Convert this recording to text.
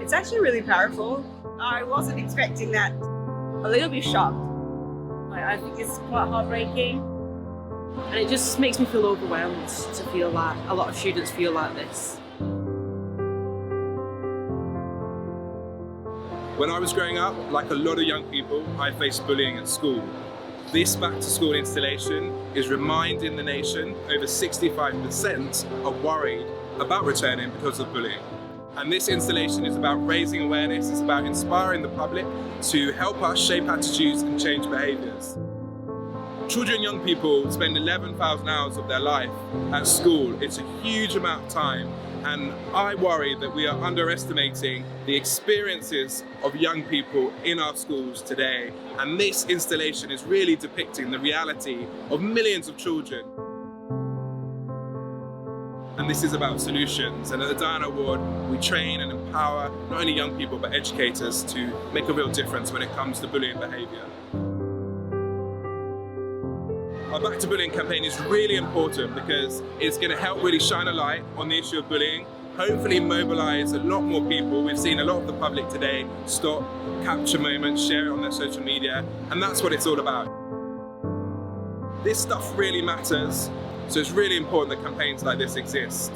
It's actually really powerful. I wasn't expecting that. A little bit shocked. I think it's quite heartbreaking, and it just makes me feel overwhelmed to feel that a lot of students feel like this. When I was growing up, like a lot of young people, I faced bullying at school. This back to school installation is reminding the nation over 65% are worried about returning because of bullying. And this installation is about raising awareness, it's about inspiring the public to help us shape attitudes and change behaviours. Children and young people spend 11,000 hours of their life at school. It's a huge amount of time, and I worry that we are underestimating the experiences of young people in our schools today. And this installation is really depicting the reality of millions of children. And this is about solutions. And at the Diana Award, we train and empower not only young people, but educators to make a real difference when it comes to bullying behaviour. Our Back to Bullying campaign is really important because it's going to help really shine a light on the issue of bullying, hopefully mobilise a lot more people. We've seen a lot of the public today stop, capture moments, share it on their social media, and that's what it's all about. This stuff really matters, so it's really important that campaigns like this exist.